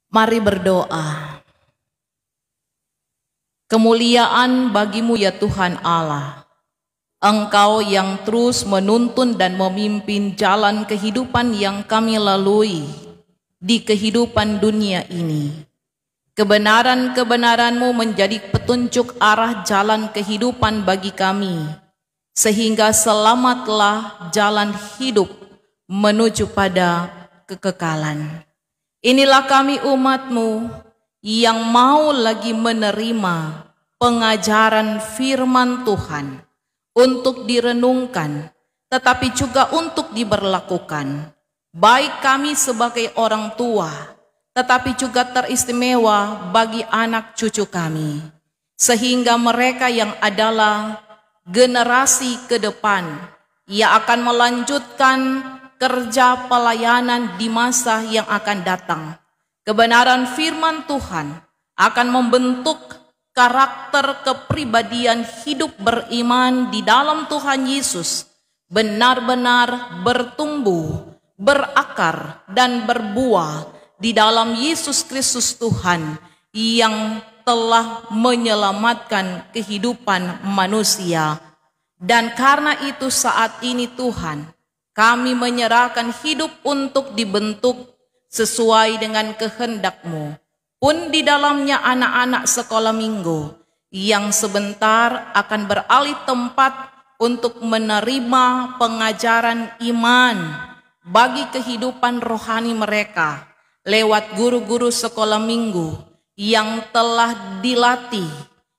Mari berdoa. Kemuliaan bagimu ya Tuhan Allah. Engkau yang terus menuntun dan memimpin jalan kehidupan yang kami lalui di kehidupan dunia ini. Kebenaran-kebenaran-Mu menjadi petunjuk arah jalan kehidupan bagi kami, sehingga selamatlah jalan hidup menuju pada kekekalan. Inilah kami umat-Mu yang mau lagi menerima pengajaran firman Tuhan untuk direnungkan, tetapi juga untuk diberlakukan. Baik kami sebagai orang tua, tetapi juga teristimewa bagi anak cucu kami, sehingga mereka yang adalah generasi ke depan yang akan melanjutkan kerja pelayanan di masa yang akan datang. Kebenaran firman Tuhan akan membentuk karakter kepribadian hidup beriman di dalam Tuhan Yesus, benar-benar bertumbuh, berakar, dan berbuah di dalam Yesus Kristus Tuhan yang telah menyelamatkan kehidupan manusia. Dan karena itu saat ini Tuhan, kami menyerahkan hidup untuk dibentuk sesuai dengan kehendak-Mu. Pun di dalamnya anak-anak sekolah minggu yang sebentar akan beralih tempat untuk menerima pengajaran iman bagi kehidupan rohani mereka lewat guru-guru sekolah minggu yang telah dilatih,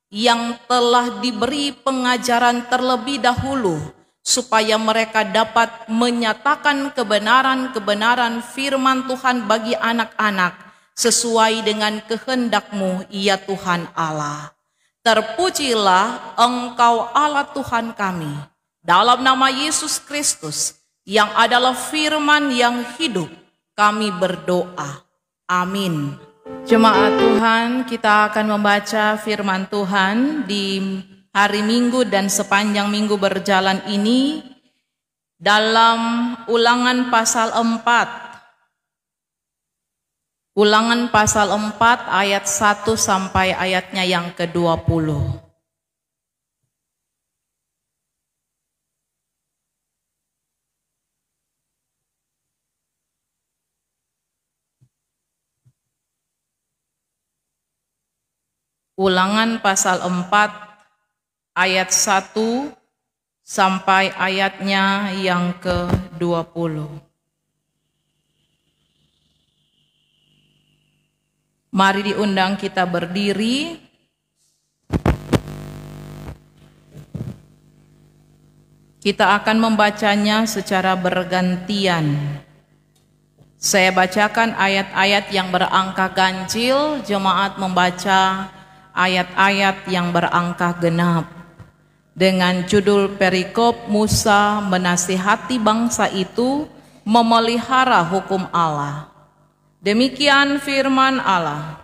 yang telah diberi pengajaran terlebih dahulu, supaya mereka dapat menyatakan kebenaran-kebenaran firman Tuhan bagi anak-anak sesuai dengan kehendak-Mu ya Tuhan Allah. Terpujilah Engkau Allah Tuhan kami, dalam nama Yesus Kristus yang adalah firman yang hidup, kami berdoa. Amin. Jemaat Tuhan, kita akan membaca firman Tuhan di hari Minggu dan sepanjang minggu berjalan ini dalam Ulangan pasal 4. Ulangan pasal 4 ayat 1 sampai ayatnya yang ke-20. Ulangan pasal 4 ayat 1 sampai ayatnya yang ke-20. Mari diundang kita berdiri. Kita akan membacanya secara bergantian. Saya bacakan ayat-ayat yang berangka ganjil, jemaat membaca ayat-ayat yang berangka genap. Dengan judul perikop Musa menasihati bangsa itu memelihara hukum Allah. Demikian firman Allah.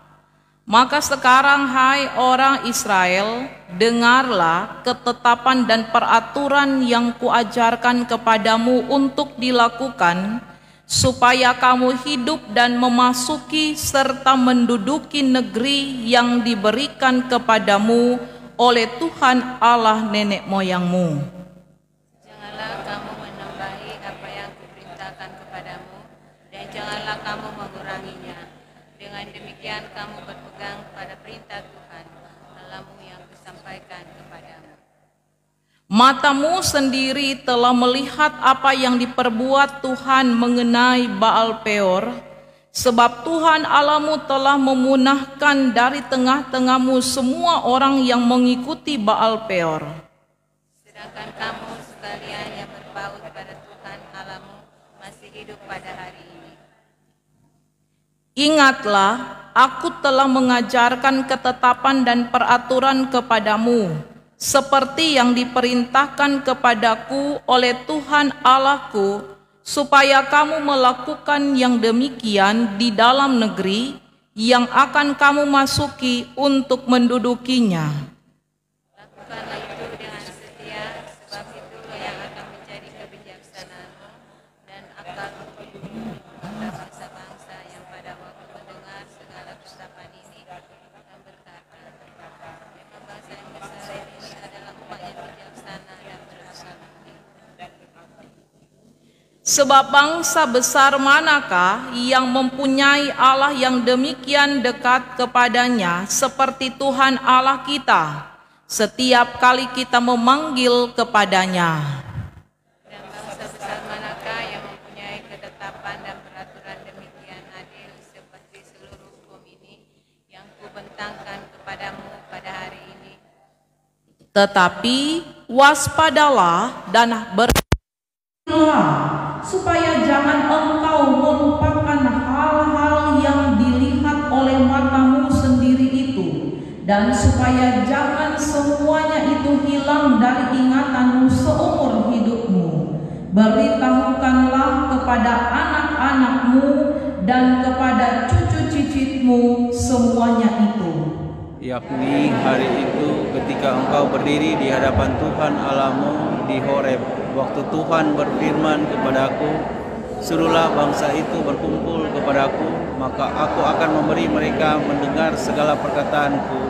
Maka sekarang hai orang Israel, dengarlah ketetapan dan peraturan yang kuajarkan kepadamu untuk dilakukan, supaya kamu hidup dan memasuki serta menduduki negeri yang diberikan kepadamu oleh Tuhan Allah nenek moyangmu. Janganlah kamu menambahi apa yang kuperintahkan kepadamu, dan janganlah kamu menguranginya. Dengan demikian kamu berpegang pada perintah Tuhan Allahmu yang kusampaikan kepadamu. Matamu sendiri telah melihat apa yang diperbuat Tuhan mengenai Baal Peor, sebab Tuhan Allahmu telah memunahkan dari tengah-tengahmu semua orang yang mengikuti Baal Peor. Sedangkan kamu sekalian yang berpaut pada Tuhan Allahmu masih hidup pada hari ini. Ingatlah, aku telah mengajarkan ketetapan dan peraturan kepadamu, seperti yang diperintahkan kepadaku oleh Tuhan Allahku, supaya kamu melakukan yang demikian di dalam negeri yang akan kamu masuki untuk mendudukinya. Lakukanlah itu dengan setia, sebab itu yang akan menjadi kebijaksanaanmu dan akal pada bangsa-bangsa yang pada waktu mendengar segala Sebab bangsa besar manakah yang mempunyai Allah yang demikian dekat kepadanya seperti Tuhan Allah kita, setiap kali kita memanggil kepadanya. Dan bangsa besar manakah yang mempunyai ketetapan dan peraturan demikian adil seperti seluruh hukum ini yang kubentangkan kepadamu pada hari ini. Tetapi waspadalah dan supaya jangan engkau melupakan hal-hal yang dilihat oleh matamu sendiri itu, dan supaya jangan semuanya itu hilang dari ingatanmu seumur hidupmu. Beritahukanlah kepada anak-anakmu dan kepada cucu cicitmu semuanya itu, yakni hari itu ketika engkau berdiri di hadapan Tuhan Allahmu di Horeb, waktu Tuhan berfirman kepadaku, suruhlah bangsa itu berkumpul kepadaku, maka aku akan memberi mereka mendengar segala perkataanku,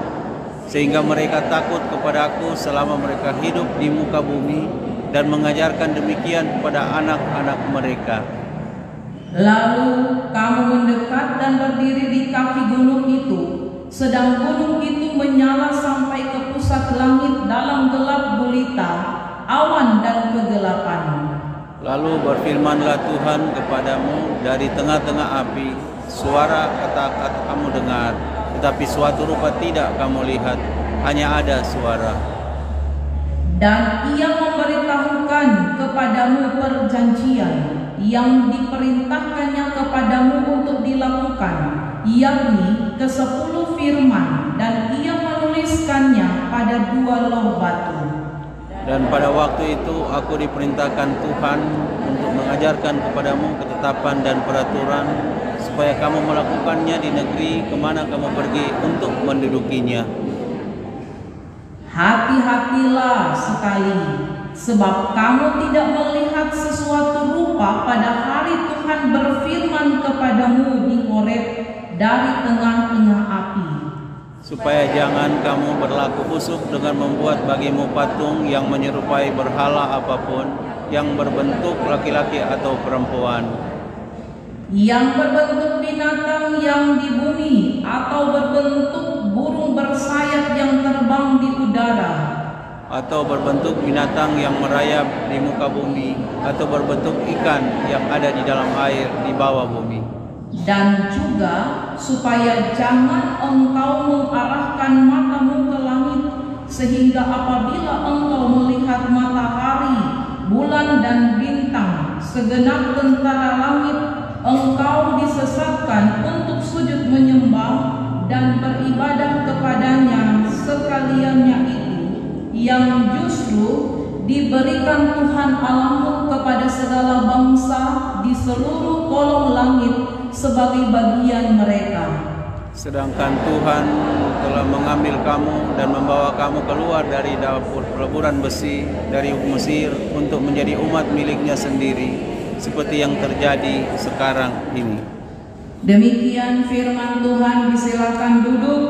sehingga mereka takut kepadaku selama mereka hidup di muka bumi, dan mengajarkan demikian kepada anak-anak mereka. Lalu kamu mendekat dan berdiri di kaki gunung itu, sedang gunung itu menyala sampai ke pusat langit dalam gelap gulita, awan dan kegelapan. Lalu berfirmanlah Tuhan kepadamu dari tengah-tengah api, suara kata-kata kamu dengar, tetapi suatu rupa tidak kamu lihat, hanya ada suara. Dan ia memberitahukan kepadamu perjanjian yang diperintahkannya kepadamu untuk dilakukan, yakni ke-10 firman, dan ia menuliskannya pada 2 loh batu. Dan pada waktu itu aku diperintahkan Tuhan untuk mengajarkan kepadamu ketetapan dan peraturan, supaya kamu melakukannya di negeri kemana kamu pergi untuk mendudukinya. Hati-hatilah sekali, sebab kamu tidak melihat sesuatu rupa pada hari Tuhan berfirman kepadamu di Horeb dari tengah-tengah api. Supaya jangan kamu berlaku busuk dengan membuat bagimu patung yang menyerupai berhala apapun, yang berbentuk laki-laki atau perempuan, yang berbentuk binatang yang di bumi, atau berbentuk burung bersayap yang terbang di udara, atau berbentuk binatang yang merayap di muka bumi, atau berbentuk ikan yang ada di dalam air di bawah bumi. Dan juga supaya jangan engkau mengarahkan matamu ke langit, sehingga apabila engkau melihat matahari, bulan dan bintang, segenap tentara langit, engkau disesatkan untuk sujud menyembah dan beribadah kepadanya sekaliannya itu, yang justru diberikan Tuhan Allahmu kepada segala bangsa di seluruh kolong langit sebagai bagian mereka. Sedangkan Tuhan telah mengambil kamu dan membawa kamu keluar dari dapur peleburan besi dari Mesir untuk menjadi umat miliknya sendiri, seperti yang terjadi sekarang ini. Demikian firman Tuhan, disilakan duduk.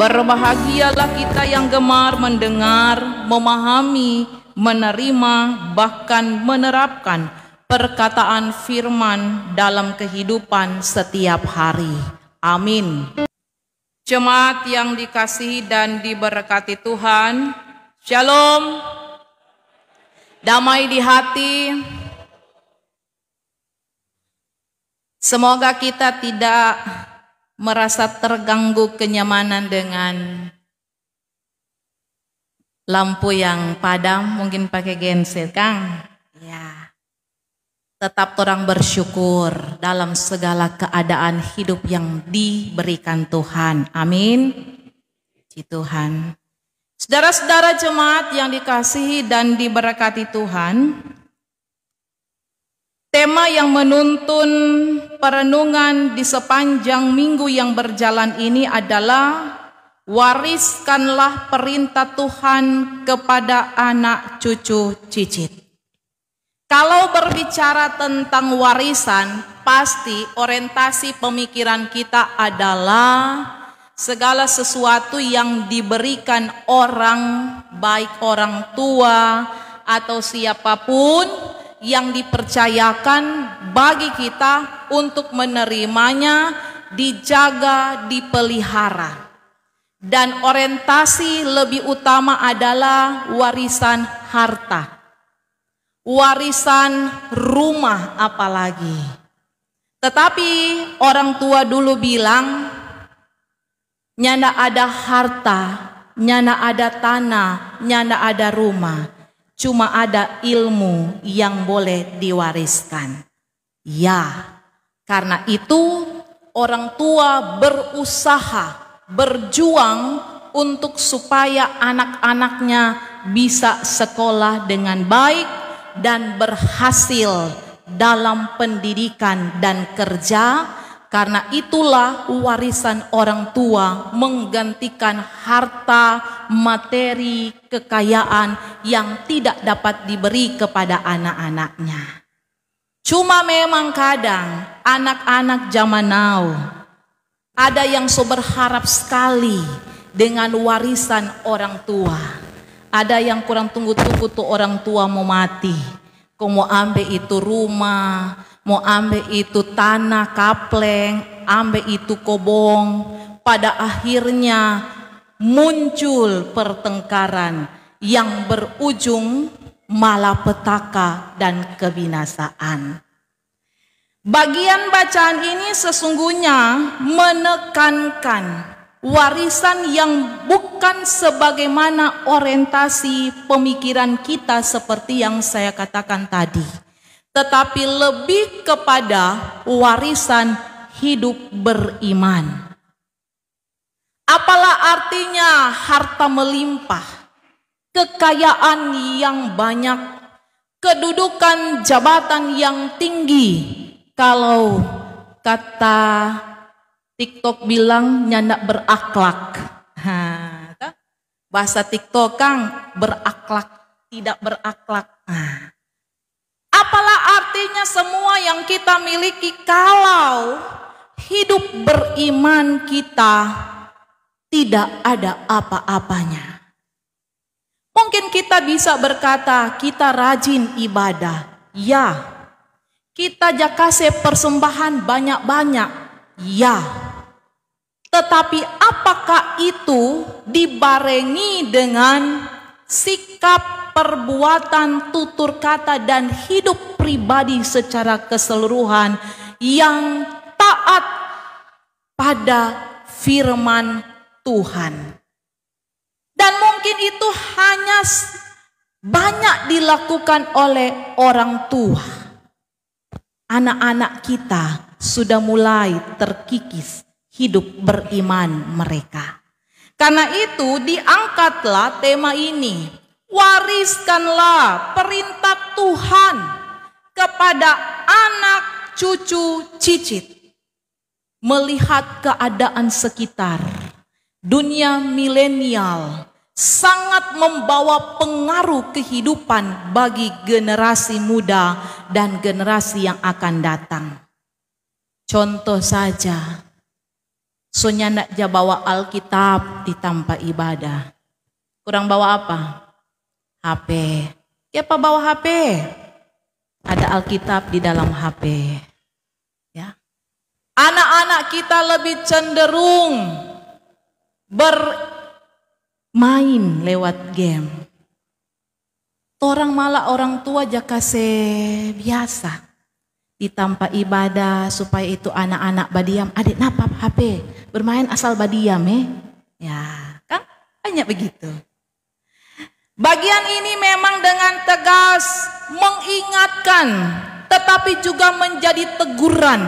Berbahagialah kita yang gemar mendengar, memahami, menerima, bahkan menerapkan perkataan firman dalam kehidupan setiap hari. Amin. Jemaat yang dikasihi dan diberkati Tuhan, Shalom. Damai di hati. Semoga kita tidak merasa terganggu kenyamanan dengan lampu yang padam, mungkin pakai genset, Kang. Ya. Tetap orang bersyukur dalam segala keadaan hidup yang diberikan Tuhan. Amin. Puji Tuhan. Saudara-saudara jemaat yang dikasihi dan diberkati Tuhan, tema yang menuntun perenungan di sepanjang minggu yang berjalan ini adalah wariskanlah perintah Tuhan kepada anak cucu cicit. Kalau berbicara tentang warisan, pasti orientasi pemikiran kita adalah segala sesuatu yang diberikan orang, baik orang tua atau siapapun yang dipercayakan bagi kita untuk menerimanya, dijaga, dipelihara. Dan orientasi lebih utama adalah warisan harta, warisan rumah apalagi. Tetapi orang tua dulu bilang, nyanda ada harta, nyanda ada tanah, nyanda ada rumah, cuma ada ilmu yang boleh diwariskan. Ya, karena itu orang tua berusaha, berjuang untuk supaya anak-anaknya bisa sekolah dengan baik dan berhasil dalam pendidikan dan kerja. Karena itulah warisan orang tua menggantikan harta, materi, kekayaan yang tidak dapat diberi kepada anak-anaknya. Cuma memang kadang anak-anak zaman now ada yang so berharap sekali dengan warisan orang tua. Ada yang kurang tunggu-tunggu tuh orang tua mau mati. Kau mau ambil itu rumah, mau ambil itu tanah kapleng, ambil itu kobong. Pada akhirnya muncul pertengkaran yang berujung malapetaka dan kebinasaan. Bagian bacaan ini sesungguhnya menekankan warisan yang bukan sebagaimana orientasi pemikiran kita seperti yang saya katakan tadi, tetapi lebih kepada warisan hidup beriman. Apalah artinya harta melimpah, kekayaan yang banyak, kedudukan jabatan yang tinggi, kalau kata TikTok bilang nyanda berakhlak. Bahasa TikTok Kang, berakhlak, tidak berakhlak. Apalah artinya semua yang kita miliki kalau hidup beriman kita tidak ada apa-apanya. Mungkin kita bisa berkata kita rajin ibadah, ya. Kita jakase persembahan banyak-banyak, ya. Tetapi apakah itu dibarengi dengan sikap, perbuatan, tutur kata, dan hidup pribadi secara keseluruhan yang taat pada firman Tuhan? Dan mungkin itu hanya banyak dilakukan oleh orang tua. Anak-anak kita sudah mulai terkikis hidup beriman mereka. Karena itu diangkatlah tema ini. Wariskanlah perintah Tuhan kepada anak, cucu, cicit. Melihat keadaan sekitar, dunia milenial sangat membawa pengaruh kehidupan bagi generasi muda dan generasi yang akan datang. Contoh saja, sonya nak bawa Alkitab di tempat ibadah. Kurang bawa apa? HP. Siapa bawa HP? Ada Alkitab di dalam HP. Ya. Anak-anak kita lebih cenderung main lewat game. Orang malah orang tua jakase biasa di tempat ibadah supaya itu anak-anak badiam. Adik napa HP bermain asal badiam ya kan banyak begitu. Bagian ini memang dengan tegas mengingatkan, tetapi juga menjadi teguran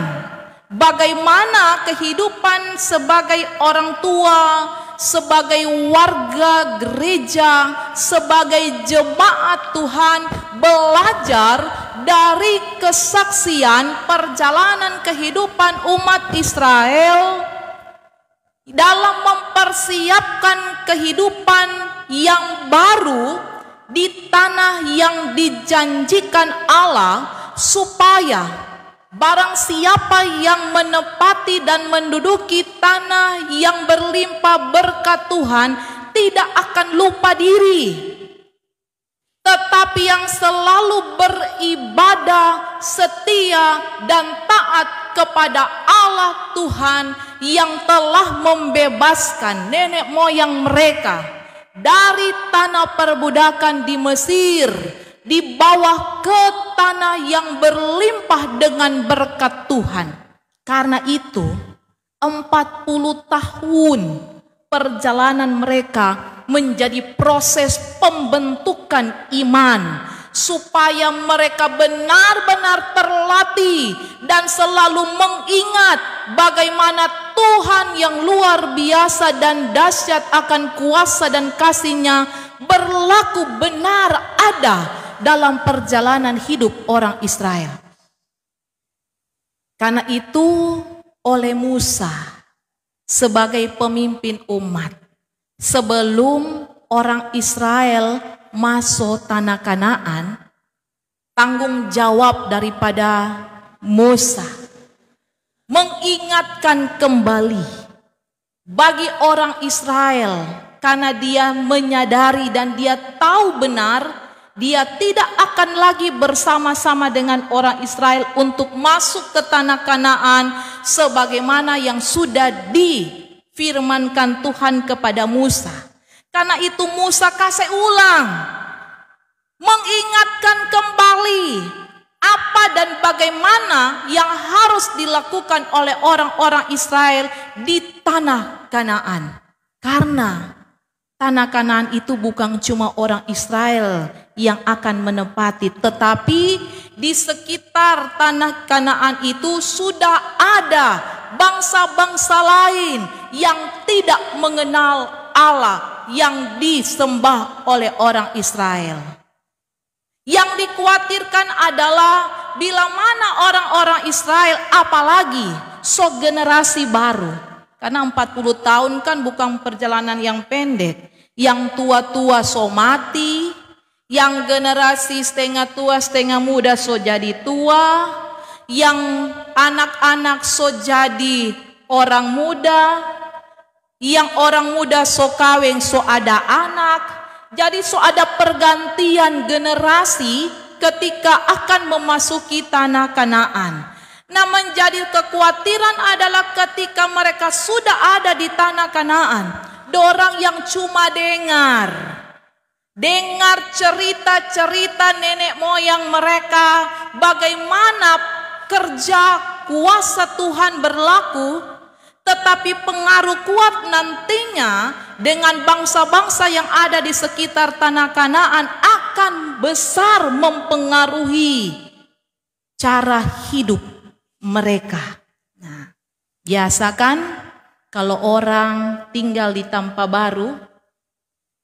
bagaimana kehidupan sebagai orang tua, sebagai warga gereja, sebagai jemaat Tuhan, belajar dari kesaksian perjalanan kehidupan umat Israel dalam mempersiapkan kehidupan yang baru di tanah yang dijanjikan Allah, supaya barang siapa yang menepati dan menduduki tanah yang berlimpah berkat Tuhan tidak akan lupa diri, tetapi yang selalu beribadah, setia, dan taat kepada Allah Tuhan yang telah membebaskan nenek moyang mereka dari tanah perbudakan di Mesir, dibawa ke tanah yang berlimpah dengan berkat Tuhan. Karena itu 40 tahun perjalanan mereka menjadi proses pembentukan iman, supaya mereka benar-benar terlatih dan selalu mengingat bagaimana Tuhan yang luar biasa dan dahsyat akan kuasa dan kasih-Nya berlaku benar ada dalam perjalanan hidup orang Israel. Karena itu oleh Musa sebagai pemimpin umat, sebelum orang Israel masuk tanah Kanaan, tanggung jawab daripada Musa mengingatkan kembali bagi orang Israel, karena dia menyadari dan dia tahu benar dia tidak akan lagi bersama-sama dengan orang Israel untuk masuk ke tanah Kanaan sebagaimana yang sudah difirmankan Tuhan kepada Musa. Karena itu Musa kasih ulang, mengingatkan kembali apa dan bagaimana yang harus dilakukan oleh orang-orang Israel di tanah Kanaan. Karena tanah Kanaan itu bukan cuma orang Israel yang akan menempati, tetapi di sekitar tanah Kanaan itu sudah ada bangsa-bangsa lain yang tidak mengenal Allah yang disembah oleh orang Israel. Yang dikhawatirkan adalah bila mana orang-orang Israel, apalagi generasi baru, karena 40 tahun kan bukan perjalanan yang pendek. Yang tua-tua mati, yang generasi setengah tua setengah muda jadi tua, yang anak-anak jadi orang muda, yang orang muda kawin ada anak. Jadi ada pergantian generasi ketika akan memasuki tanah Kanaan. Nah, menjadi kekhawatiran adalah ketika mereka sudah ada di tanah Kanaan, dorang yang cuma dengar cerita-cerita nenek moyang mereka, bagaimana kerja kuasa Tuhan berlaku, tetapi pengaruh kuat nantinya dengan bangsa-bangsa yang ada di sekitar tanah Kanaan akan besar mempengaruhi cara hidup mereka. Nah, biasa kan kalau orang tinggal di tempat baru,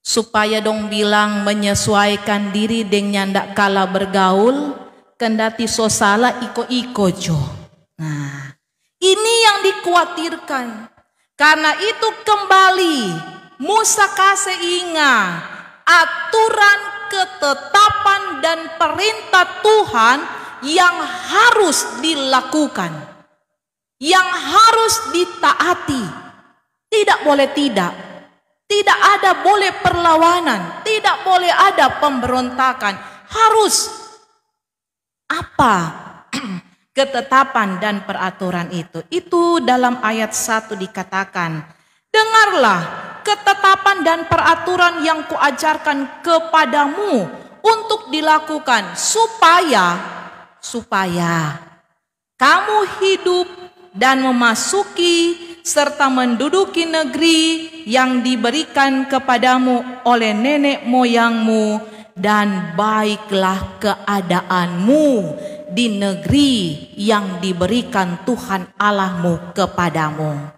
supaya dong bilang menyesuaikan diri dengan ndak kalah bergaul, kendati so salah iko-iko jo. Nah, ini yang dikhawatirkan. Karena itu kembali Musa kasih ingat aturan, ketetapan dan perintah Tuhan yang harus dilakukan, yang harus ditaati. Tidak boleh tidak ada boleh perlawanan, tidak boleh ada pemberontakan. Harus apa? Ketetapan dan peraturan itu. Itu dalam ayat 1 dikatakan, dengarlah ketetapan dan peraturan yang kuajarkan kepadamu untuk dilakukan supaya kamu hidup dan memasuki serta menduduki negeri yang diberikan kepadamu oleh nenek moyangmu, dan baiklah keadaanmu di negeri yang diberikan Tuhan Allahmu kepadamu.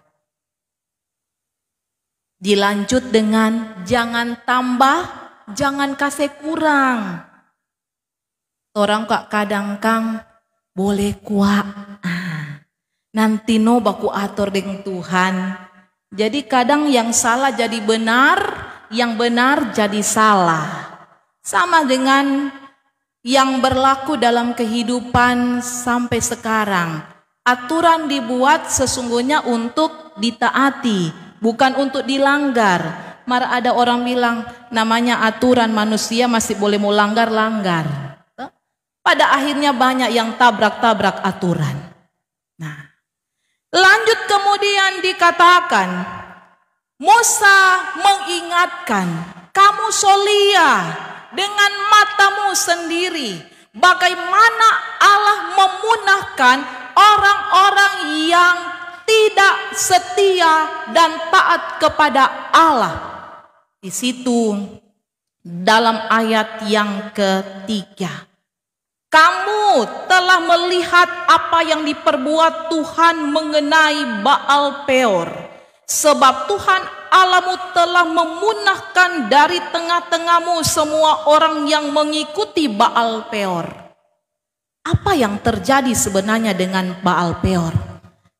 Dilanjut dengan jangan tambah, jangan kasih kurang. Orang kak kadang kang boleh kuat, nanti no baku atur dengan Tuhan. Jadi kadang yang salah jadi benar, yang benar jadi salah. Sama dengan yang berlaku dalam kehidupan sampai sekarang. Aturan dibuat sesungguhnya untuk ditaati, bukan untuk dilanggar. Mara ada orang bilang namanya aturan manusia masih boleh mau langgar-langgar. Pada akhirnya banyak yang tabrak-tabrak aturan. Nah, lanjut kemudian dikatakan, Musa mengingatkan, kamu solia dengan matamu sendiri bagaimana Allah memunahkan orang-orang yang tidak setia dan taat kepada Allah. Di situ dalam ayat yang ketiga, kamu telah melihat apa yang diperbuat Tuhan mengenai Baal Peor, sebab Tuhan Allahmu telah memunahkan dari tengah-tengahmu semua orang yang mengikuti Baal Peor. Apa yang terjadi sebenarnya dengan Baal Peor?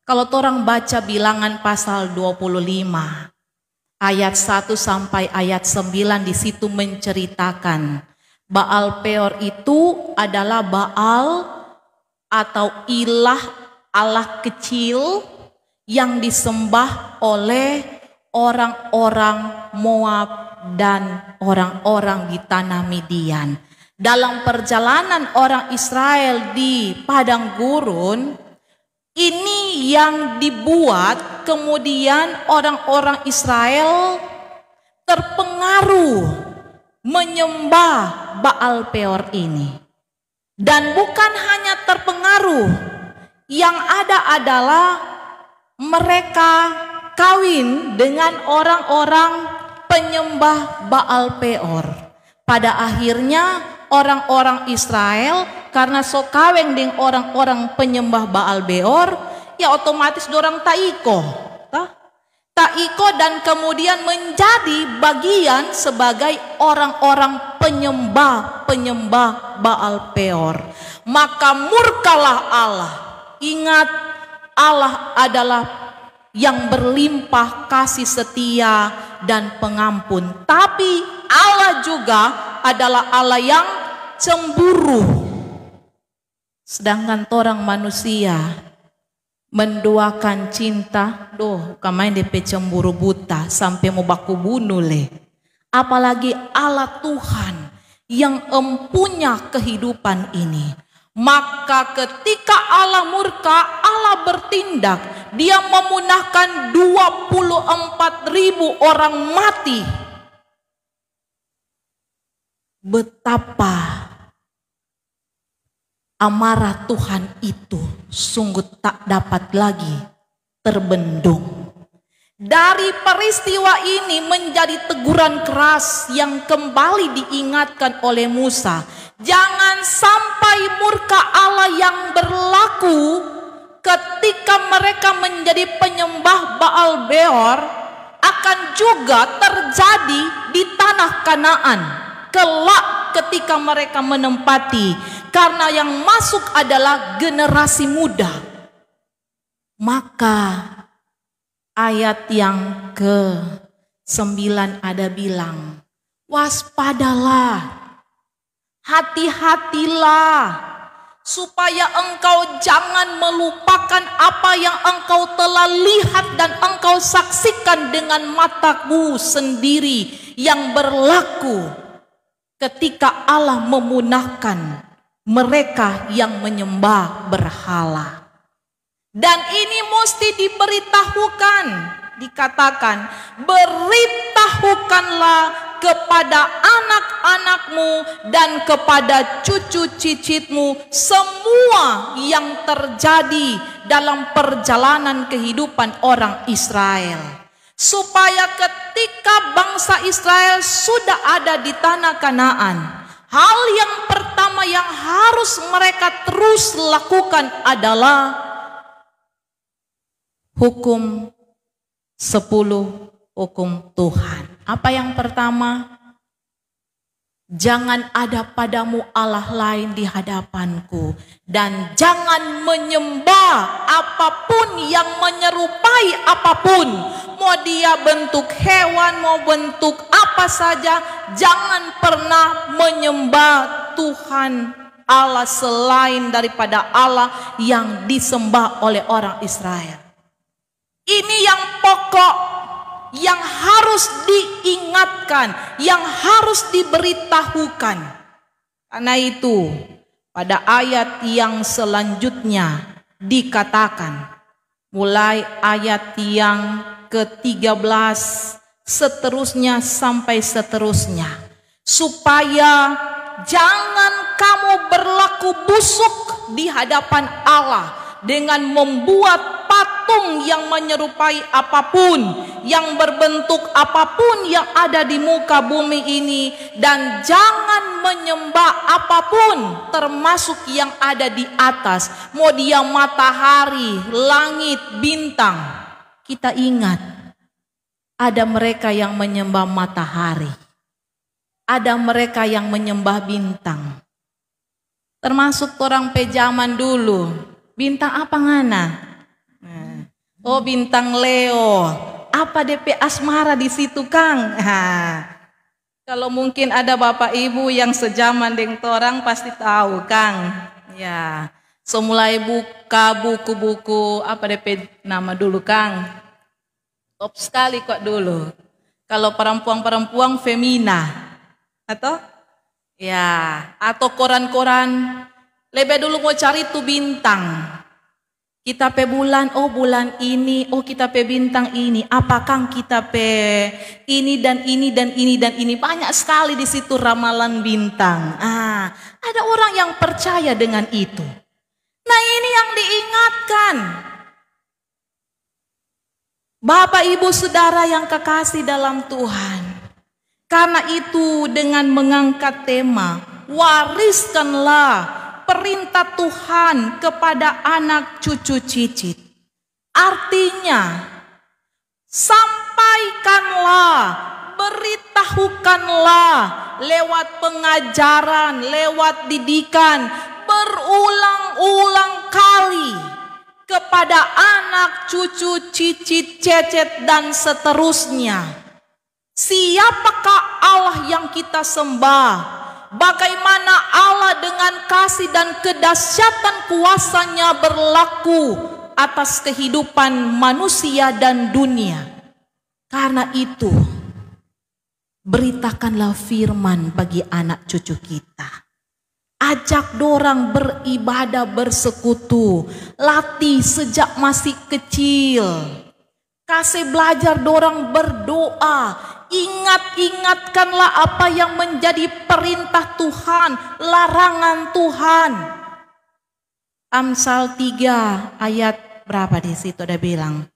Kalau orang baca Bilangan pasal 25 ayat 1 sampai ayat 9, di situ menceritakan Baal Peor itu adalah Baal atau ilah Allah kecil yang disembah oleh orang-orang Moab dan orang-orang di tanah Midian. Dalam perjalanan orang Israel di padang gurun, ini yang dibuat kemudian orang-orang Israel terpengaruh menyembah Baal Peor ini. Dan bukan hanya terpengaruh, yang ada adalah mereka kawin dengan orang-orang penyembah Baal Peor. Pada akhirnya orang-orang Israel karena so kawin dengan orang-orang penyembah Baal Peor, ya otomatis dorang taiko dan kemudian menjadi bagian sebagai orang-orang penyembah Baal Peor. Maka murkalah Allah. Ingat, Allah adalah yang berlimpah kasih setia dan pengampun, tapi Allah juga adalah Allah yang cemburu. Sedangkan orang manusia menduakan cinta, kamain DP cemburu buta sampai mau baku bunuh le. Apalagi Allah Tuhan yang empunya kehidupan ini. Maka ketika Allah murka, Allah bertindak. Dia memunahkan 24.000 orang mati. Betapa amarah Tuhan itu sungguh tak dapat lagi terbendung. Dari peristiwa ini menjadi teguran keras yang kembali diingatkan oleh Musa. Jangan sampai murka Allah yang berlaku ketika mereka menjadi penyembah Baal Peor akan juga terjadi di tanah Kanaan kelak ketika mereka menempati, karena yang masuk adalah generasi muda. Maka ayat yang ke-9 ada bilang, waspadalah, hati-hatilah, supaya engkau jangan melupakan apa yang engkau telah lihat dan engkau saksikan dengan matamu sendiri yang berlaku ketika Allah memunahkan mereka yang menyembah berhala. Dan ini mesti diberitahukan, dikatakan, beritahukanlah kepada anak-anakmu dan kepada cucu cicitmu semua yang terjadi dalam perjalanan kehidupan orang Israel, supaya ketika bangsa Israel sudah ada di tanah Kanaan, hal yang pertama yang harus mereka terus lakukan adalah hukum 10 hukum Tuhan. Apa yang pertama? Jangan ada padamu Allah lain di hadapanku, dan jangan menyembah apapun yang menyerupai apapun. Mau dia bentuk hewan, mau bentuk apa saja, jangan pernah menyembah Tuhan Allah selain daripada Allah yang disembah oleh orang Israel. Ini yang pokok. yang harus diingatkan, yang harus diberitahukan. Karena itu, pada ayat yang selanjutnya dikatakan, mulai ayat yang ke-13 seterusnya sampai seterusnya, supaya jangan kamu berlaku busuk di hadapan Allah dengan membuat patung yang menyerupai apapun, yang berbentuk apapun yang ada di muka bumi ini, dan jangan menyembah apapun termasuk yang ada di atas, mau dia matahari, langit, bintang. Kita ingat, ada mereka yang menyembah matahari, ada mereka yang menyembah bintang, termasuk orang pejaman dulu. Bintang apa ngana? Oh, bintang Leo. Apa DP asmara di situ, Kang? Kalau mungkin ada bapak ibu yang sejaman dengan torang pasti tahu, Kang. Ya, so mulai buka buku-buku apa DP nama dulu, Kang? Top sekali kok dulu. Kalau perempuan-perempuan Femina atau ya, atau koran-koran lebih dulu mau cari tuh bintang. Kita pe bulan, oh bulan ini, oh kita pe bintang ini. Apakah kita pe ini dan ini dan ini dan ini. Banyak sekali di situ ramalan bintang. Ada orang yang percaya dengan itu. Nah, ini yang diingatkan. Bapak, Ibu, Saudara yang kekasih dalam Tuhan. Karena itu dengan mengangkat tema, wariskanlah perintah Tuhan kepada anak cucu cicit. Artinya, sampaikanlah, beritahukanlah lewat pengajaran, lewat didikan, berulang-ulang kali kepada anak cucu cicit cecet dan seterusnya. Siapakah Allah yang kita sembah? Bagaimana Allah dengan kasih dan kedahsyatan kuasanya berlaku atas kehidupan manusia dan dunia. Karena itu, beritakanlah firman bagi anak cucu kita. Ajak dorang beribadah bersekutu, latih sejak masih kecil. Kasih belajar dorang berdoa. Ingatkanlah apa yang menjadi perintah Tuhan, larangan Tuhan. Amsal 3 ayat berapa di situ ada bilang?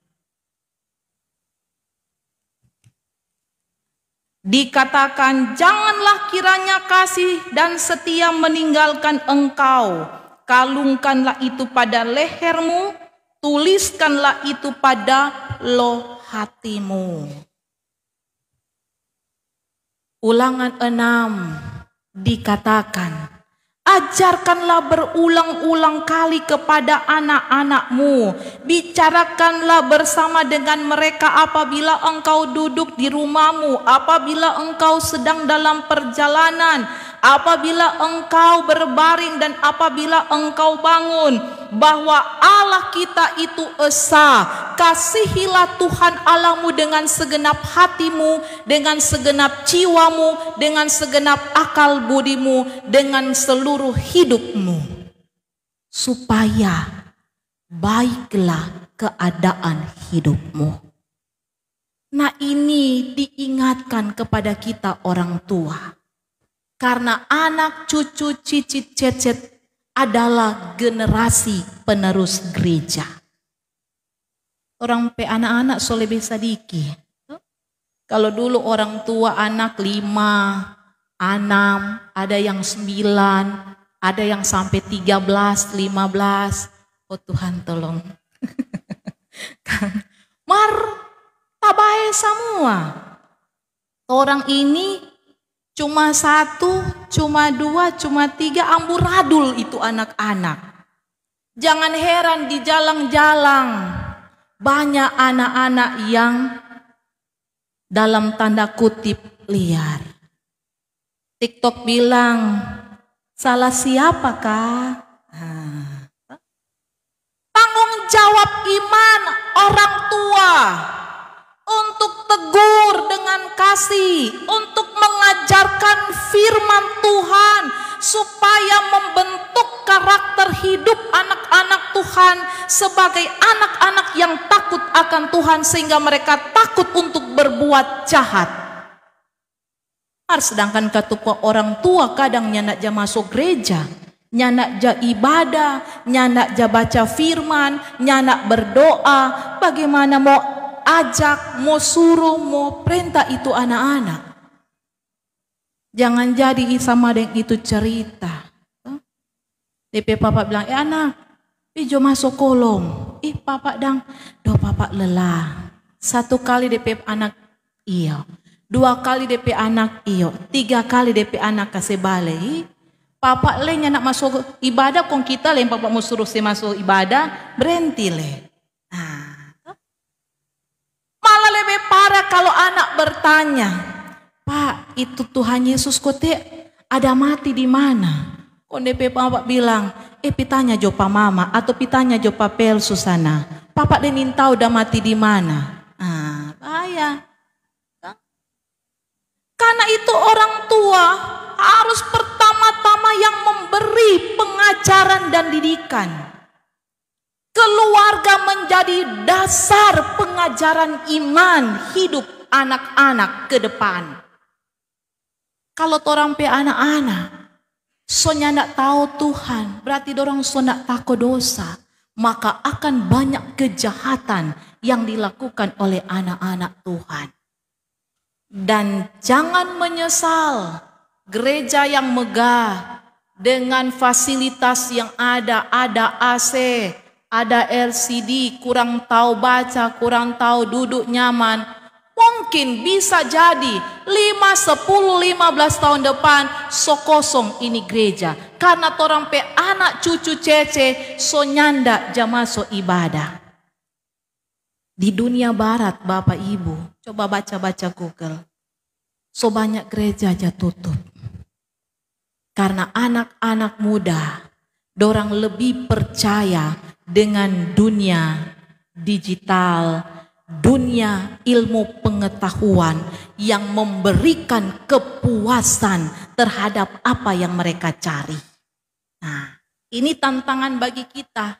Dikatakan, janganlah kiranya kasih dan setia meninggalkan engkau. Kalungkanlah itu pada lehermu, tuliskanlah itu pada loh hatimu. Ulangan 6 dikatakan, ajarkanlah berulang-ulang kali kepada anak-anakmu, bicarakanlah bersama dengan mereka apabila engkau duduk di rumahmu, apabila engkau sedang dalam perjalanan, apabila engkau berbaring dan apabila engkau bangun, bahwa Allah kita itu esa. Kasihilah Tuhan Allahmu dengan segenap hatimu, dengan segenap jiwamu, dengan segenap akal budimu, dengan seluruh hidupmu, supaya baiklah keadaan hidupmu. Nah, ini diingatkan kepada kita orang tua. Karena anak cucu cicit cecet adalah generasi penerus gereja. Orang pe anak-anak so lebih sedikit. Kalau dulu orang tua anak 5, 6, ada yang 9, ada yang sampai 13, 15. Oh Tuhan tolong. Mar tabae semua. Orang ini cuma 1, cuma 2, cuma 3, amburadul itu anak-anak. Jangan heran di jalang-jalang banyak anak-anak yang dalam tanda kutip liar. TikTok bilang, salah siapakah? Tanggung jawab iman orang tua untuk tegur dengan kasih, untuk mengajarkan firman Tuhan, supaya membentuk karakter hidup anak-anak Tuhan sebagai anak-anak yang takut akan Tuhan, sehingga mereka takut untuk berbuat jahat. Sedangkan ketua orang tua kadang nyanak ja masuk gereja, nyanak ja ibadah, nyanak ja baca firman, nyanak berdoa. Bagaimana mau ajak, mau suruh, mau perintah itu anak-anak? Jangan jadi sama dengan itu cerita. DP papa bilang, anak, jo masuk kolong. Papa dang, papa lelah. 1 kali DP anak iyo, 2 kali DP anak iyo, 3 kali DP anak kasih balik. Papa le nak masuk ibadah, kong kita le papa mau suruh saya masuk ibadah, berhenti le. Malah lebih parah kalau anak bertanya, Pak, itu Tuhan Yesus kote ada mati di mana? Kok DP papa bilang, pitanya jopa mama atau pitanya jopa pel Susana. Papa denin tahu udah mati di mana? Bahaya. Karena itu orang tua harus pertama-tama yang memberi pengajaran dan didikan. Keluarga menjadi dasar pengajaran iman hidup anak-anak ke depan. Kalau orang pe anak-anak sonya nak tahu Tuhan, berarti dorang so nak takut dosa, maka akan banyak kejahatan yang dilakukan oleh anak-anak Tuhan. Dan jangan menyesal, gereja yang megah dengan fasilitas yang ada AC, ada LCD, kurang tahu baca, kurang tahu duduk nyaman. Mungkin bisa jadi 5, 10, 15 tahun depan so kosong ini gereja. Karena torang pe anak cucu cece so nyanda jamaah so ibadah. Di dunia barat Bapak Ibu, coba baca-baca Google. So banyak gereja aja tutup. Karena anak-anak muda, dorang lebih percaya dengan dunia digital, dunia ilmu pengetahuan yang memberikan kepuasan terhadap apa yang mereka cari. Nah, ini tantangan bagi kita.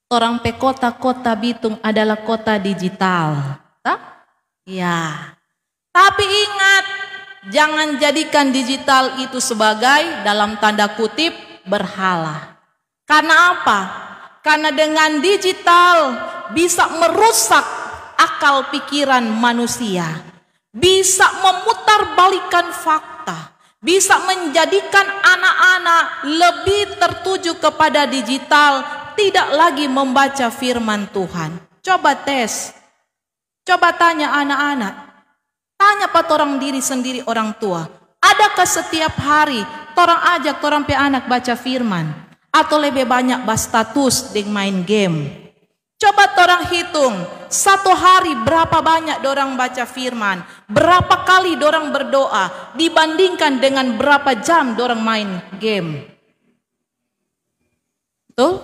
Orang pe kota-kota Bitung adalah kota digital. Ya. Tapi ingat, jangan jadikan digital itu sebagai dalam tanda kutip berhala. Karena apa? Karena dengan digital bisa merusak akal pikiran manusia, bisa memutarbalikkan fakta, bisa menjadikan anak-anak lebih tertuju kepada digital, tidak lagi membaca firman Tuhan. Coba tes, coba tanya anak-anak, tanya pat orang diri sendiri orang tua, adakah setiap hari torang ajak torang pe anak baca firman, atau lebih banyak bas status dengan main game? Coba torang hitung, 1 hari berapa banyak dorang baca firman, berapa kali dorang berdoa, dibandingkan dengan berapa jam dorang main game. Betul?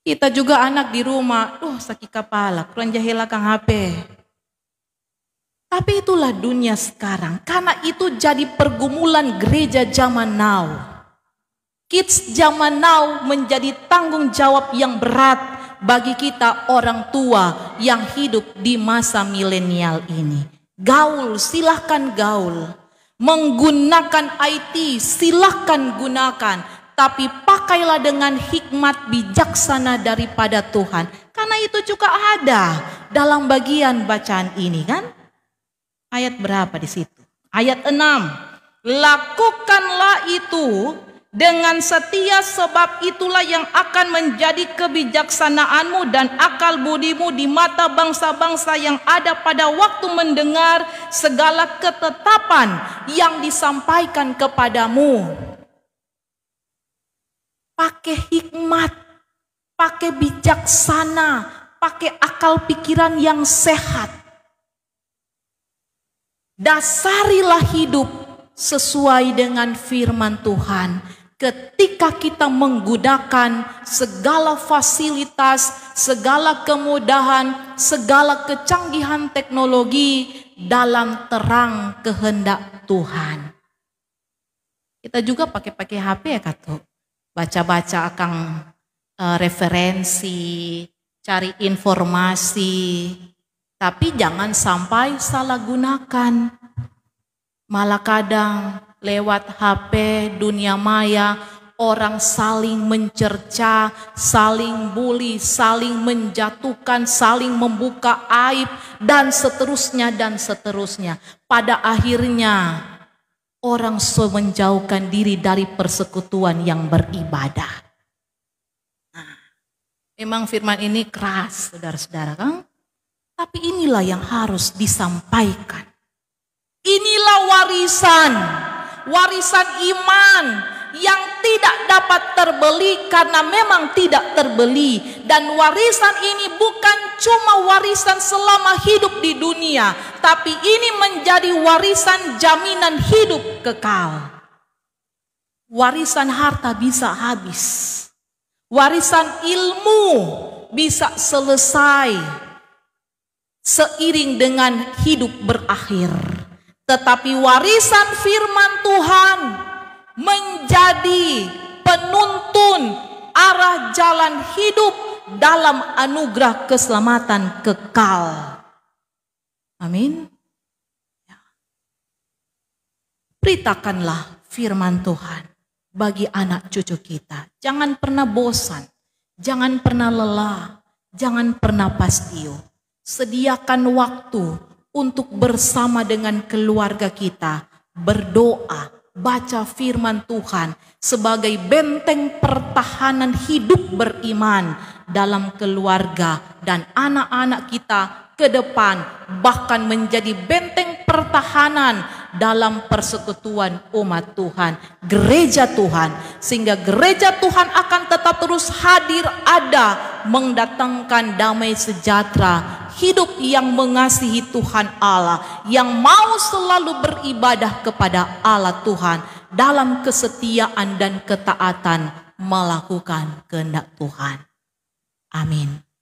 Kita juga anak di rumah, sakit kepala, kurang jahil kang HP. Tapi itulah dunia sekarang, karena itu jadi pergumulan gereja zaman now. Kids zaman now menjadi tanggung jawab yang berat bagi kita orang tua yang hidup di masa milenial ini. Gaul, silahkan gaul. Menggunakan IT, silahkan gunakan. Tapi pakailah dengan hikmat bijaksana daripada Tuhan. Karena itu juga ada dalam bagian bacaan ini kan. Ayat berapa di situ? Ayat 6. Lakukanlah itu dengan setia, sebab itulah yang akan menjadi kebijaksanaanmu dan akal budimu di mata bangsa-bangsa yang ada pada waktu mendengar segala ketetapan yang disampaikan kepadamu. Pakai hikmat, pakai bijaksana, pakai akal pikiran yang sehat. Dasarilah hidup sesuai dengan firman Tuhan. Ketika kita menggunakan segala fasilitas, segala kemudahan segala kecanggihan teknologi dalam terang kehendak Tuhan. Kita juga pakai HP ya Kak, baca-baca akan referensi, cari informasi, tapi jangan sampai salah gunakan. Malah kadang lewat HP, dunia maya, orang saling mencerca, saling bully, saling menjatuhkan, saling membuka aib, dan seterusnya dan seterusnya. Pada akhirnya orang menjauhkan diri dari persekutuan yang beribadah. Nah, memang firman ini keras, saudara-saudara kan? Tapi inilah yang harus disampaikan. Inilah warisan iman yang tidak dapat terbeli karena memang tidak terbeli. Dan warisan ini bukan cuma warisan selama hidup di dunia, tapi ini menjadi warisan jaminan hidup kekal. Warisan harta bisa habis, warisan ilmu bisa selesai seiring dengan hidup berakhir. Tetapi warisan firman Tuhan menjadi penuntun arah jalan hidup dalam anugerah keselamatan kekal. Amin. Beritakanlah firman Tuhan bagi anak cucu kita. Jangan pernah bosan, jangan pernah lelah, jangan pernah pastio. Sediakan waktu untuk bersama dengan keluarga kita berdoa, baca firman Tuhan sebagai benteng pertahanan hidup beriman dalam keluarga dan anak-anak kita ke depan, bahkan menjadi benteng pertahanan dalam persekutuan umat Tuhan, gereja Tuhan, sehingga gereja Tuhan akan tetap terus hadir, ada, mendatangkan damai sejahtera, hidup yang mengasihi Tuhan Allah, yang mau selalu beribadah kepada Allah Tuhan dalam kesetiaan dan ketaatan melakukan kehendak Tuhan. Amin.